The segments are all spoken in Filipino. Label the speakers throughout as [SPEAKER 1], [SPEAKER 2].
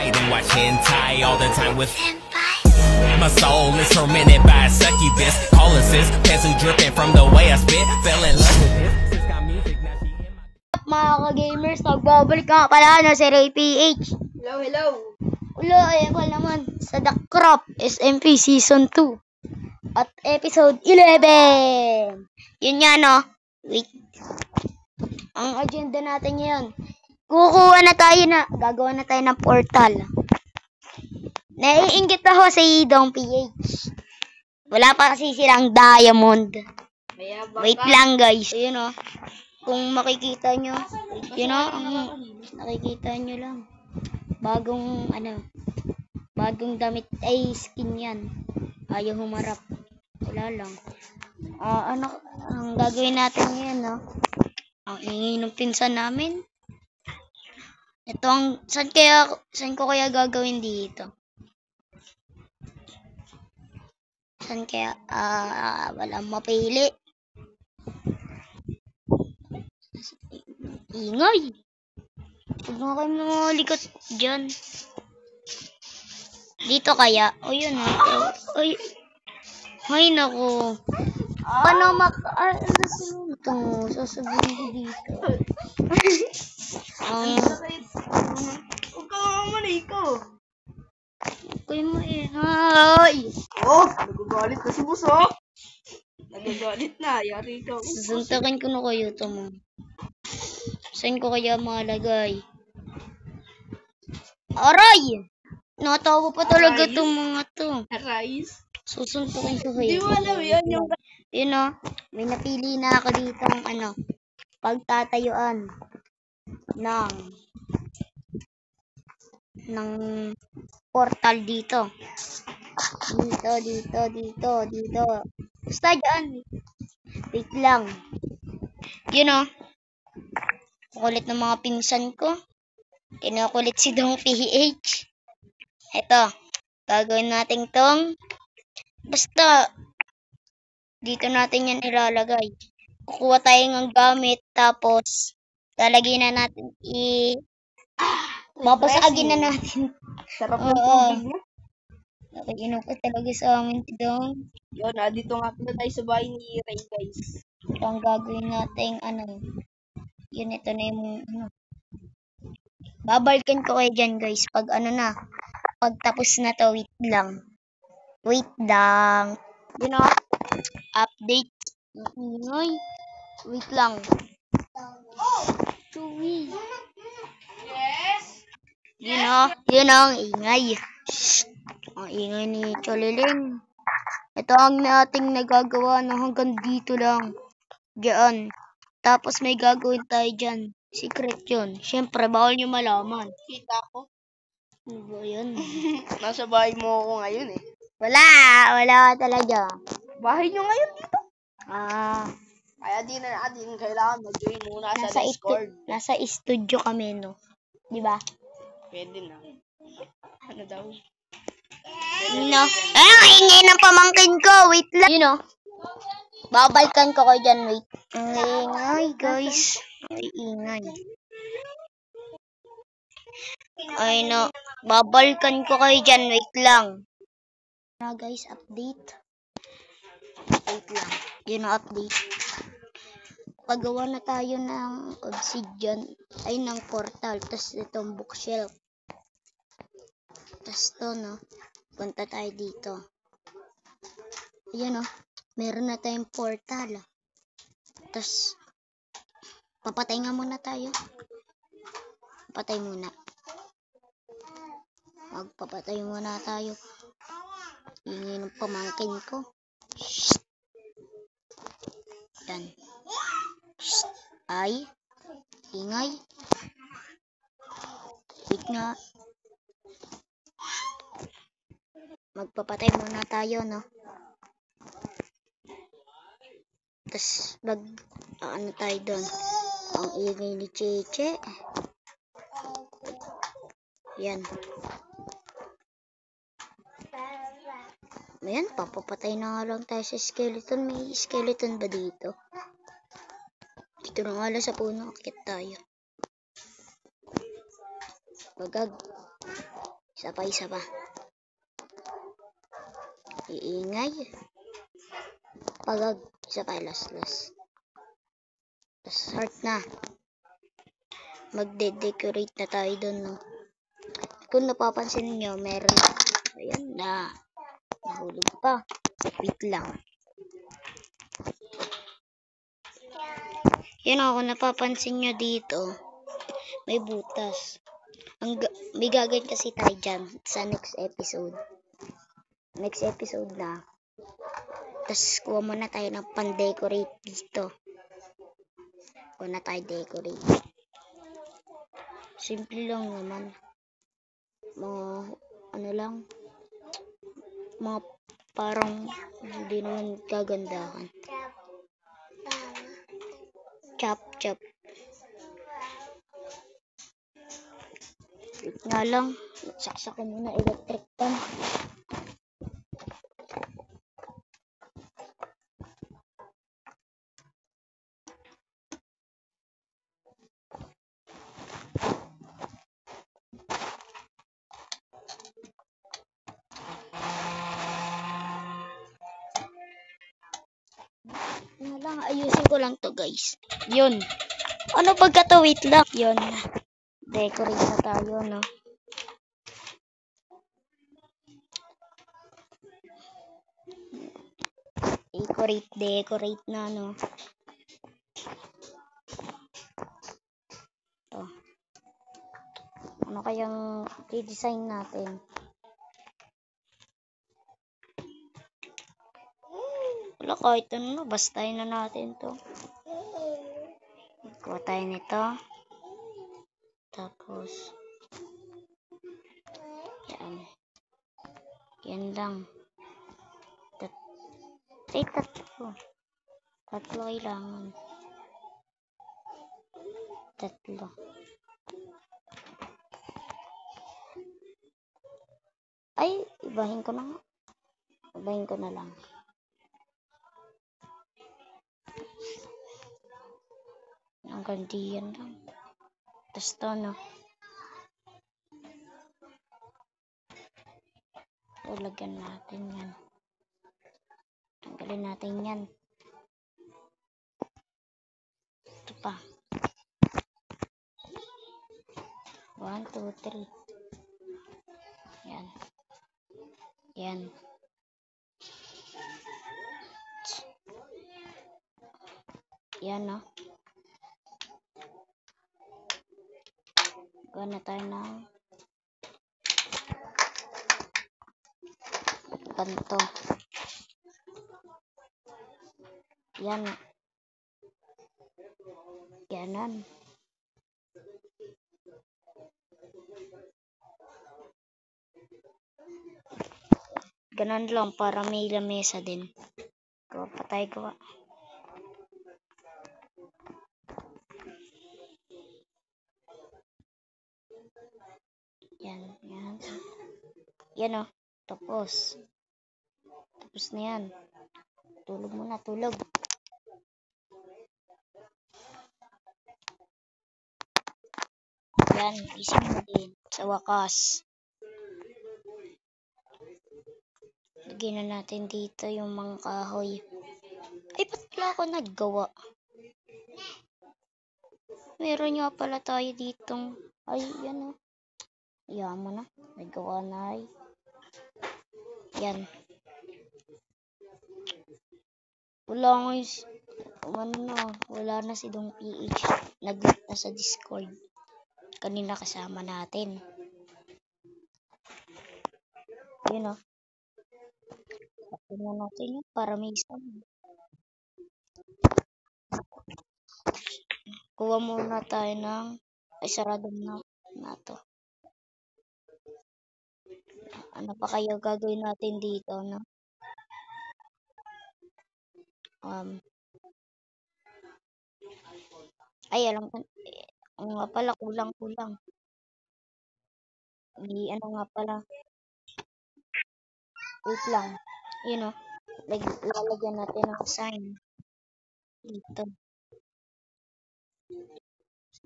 [SPEAKER 1] night and watch hentai all the time with my soul is tormented by a succubus. Calling sis, pencil dripping from the way I spit. Fell in love with this. Sis got music, now she in my...
[SPEAKER 2] Mga ka-gamers, nagbabalik nga pala si Ray PH.
[SPEAKER 3] Hello, hello.
[SPEAKER 2] Ulo, ayan ko naman sa The Crop SMP Season 2 at Episode 11. Yun nga, no? Wait. Ang agenda natin ngayon, gagawa na tayo ng portal. Naiinggit ako si Dong PH. Wala pa kasi silang diamond. Wait lang, guys. Ayun, oh. Kung makikita nyo, yun, oh, nakikita nyo lang. Bagong damit ay skin yan. Ayaw humarap. Wala lang. Ang gagawin natin ngayon, no? Ang ingay ng pinsan namin. Ito saan ko kaya gagawin dito? Saan kaya? Walang mapili. Ingay! Huwag nga kayo mga likot dyan. Dito kaya? O yun ha. Ay naku. Paano ito mo? Sasabihin ko dito.
[SPEAKER 3] Huwag ka mamanay ko.
[SPEAKER 2] Huwag mo ingay.
[SPEAKER 3] Oh, nagagalit na si Buso. Nagagalit na. Yari ka.
[SPEAKER 2] Susuntakin ko na kayo ito mo. Saan ko kaya malagay? Aray! Natawa pa talaga itong mga to.
[SPEAKER 3] Rice.
[SPEAKER 2] Susuntukin ko kayo.
[SPEAKER 3] Di mo alam yan yung...
[SPEAKER 2] Yun o. May napili na ako dito ang pagtatayuan ng portal dito. Dito. Basta dyan. Wait lang. Yun o. Kukulit ng mga pinsan ko. Kinukulit si Dong PH. Eto. Gagawin natin tong. Basta. Dito natin yan ilalagay. Kukuha tayo ng gamit. Tapos. Lalagay na natin mapasagin na natin.
[SPEAKER 3] Sarap ng tubig niya.
[SPEAKER 2] Nakiinom ko talaga sa amin si Dong.
[SPEAKER 3] Yun, dito nga pala tayo sa bahay ni Ray, guys.
[SPEAKER 2] Ito ang gagawin natin yun, ito na yung babalikan ko kayo dyan, guys, pag pag tapos na to. Wait lang, you know, update. Wait lang. Chewy.
[SPEAKER 3] Yes.
[SPEAKER 2] Yun ang ingay. Ang ingay ni Choliling. Ito ang ating nagagawa na hanggang dito lang. Diyan. Tapos may gagawin tayo dyan. Secret yun. Siyempre, bawal nyo malaman.
[SPEAKER 3] Kita ko.
[SPEAKER 2] Ano ba yun?
[SPEAKER 3] Nasa bahay mo ako ngayon eh.
[SPEAKER 2] Wala talaga.
[SPEAKER 3] Bahay nyo ngayon dito?
[SPEAKER 2] Kaya
[SPEAKER 3] di na natin kailangan mag-join muna sa Discord.
[SPEAKER 2] Nasa studio kami, no? Diba?
[SPEAKER 3] Pwede na. Ano daw?
[SPEAKER 2] No. Ang ingay ng pamangkin ko. Wait lang. You know. Babalikan ko kayo dyan. Wait. Ang ingay, guys. Ay, ingay. Ay, no. Babalikan ko kayo dyan. Wait lang. Guys, update. Wait lang. Yun ang update. Paggawa na tayo ng obsidian. Ay, ng portal. Tapos itong bookshelf. Tapos to, no. Punta tayo dito. Ayan, no. Meron na tayong portal. Tapos, papatay nga muna tayo. Papatay muna. Magpapatay muna tayo. Ingay ng pamangkin ko. Shhh. Yan. Shhh. Ay. Ingay. Wait nga. Magpapatay muna tayo, no? Tapos, tayo doon. Ang ingay ni Cheche. Yan. Ayan, papapatay na nga lang tayo sa skeleton. May skeleton ba dito? Dito na nga lang sa puno. Akit tayo. Bagag. Isa pa, isa pa. Iingay. Pagag. Isa pa, last. Tapos heart na. Magde-decorate na tayo doon, no? Kung napapansin niyo, meron. Ayan na. Nahulog pa. Wait lang. Yan o, kung napapansin nyo dito, may butas. May gagawin kasi tayo dyan sa next episode. Next episode na. Tapos, kuha muna tayo ng pan-decorate dito. Kuha na tayo decorate. Simple lang naman. Mga, ano lang. Mga parang hindi naman gagandahan. Chop. Wait nga lang. Saksak ko muna electric pan. Ayusin ko lang to, guys. Yun. Ano pagka wait lang? Yun. Decorate na tayo, no? Decorate na, no? Ito. Ano kayang i-design natin? Wala, kahit ano, bastahin na natin to. Kuha tayo nito. Tapos, yan. Yan lang. Tatlo. Tatlo kailangan. Tatlo. Ay, ibahin ko na nga. Ibahin ko na lang. Ang gandiyan lang. Tapos to, no? Lagyan natin yan. Tanggalin natin yan. Ito pa. 1, 2, 3. Yan. Yan. Yan, no? Gawa na tayo ng ganito. Yan. Yanan. Ganon lang para may lamesa din. Gawa pa tayo gawa. Yan. Yan, oh. Tapos na yan. Tulog muna, tulog. Yan, gising mo din. Sa wakas. Lagyan na natin dito yung mga kahoy. Ay, ba't pala ako naggawa? Meron nga pala tayo ditong. Ay, yan, oh. Iyan mo na. Naggawa na ay. Yan. Wala na si Dong PH. Nag-link na sa Discord. Kanina kasama natin. Yun, oh. Tingnan natin yun para may isang. Kuha muna tayo ng sarado na to. Ano pa kaya gagawin natin dito, no? Ay, alam ko. Ano nga pala, kulang. Ano nga pala. Wait lang. Yun, oh. Lalagyan natin ng sign. Dito.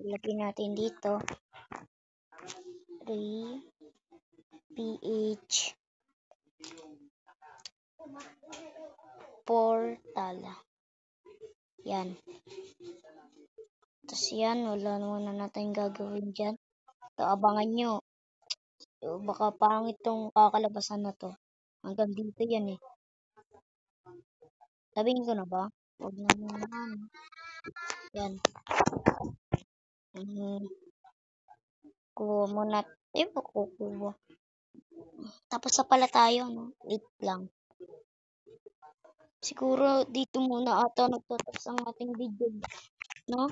[SPEAKER 2] Lagyan natin dito. 3. PH portal. Yan. Tapos yan, wala naman na natin gagawin dyan. So, abangan nyo. So, baka pangit tong kakalabasan na to. Hanggang dito yan eh. Sabihin ko na ba? Huwag na naman. Yan. Kuha muna. Kukuha. Tapos na pala tayo, no? Wait lang. Siguro dito muna ata nagtatapos ang ating video, no?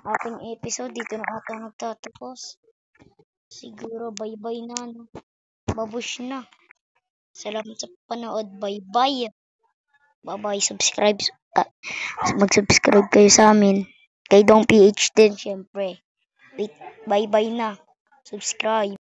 [SPEAKER 2] Ating episode dito na ata nagtatapos. Siguro bye-bye na, no? Babush na. Salamat sa panood. Bye-bye. Bye-bye. Subscribe. Mag-subscribe kayo sa amin. Kay Dong PH din, syempre. Wait, bye-bye na. Subscribe.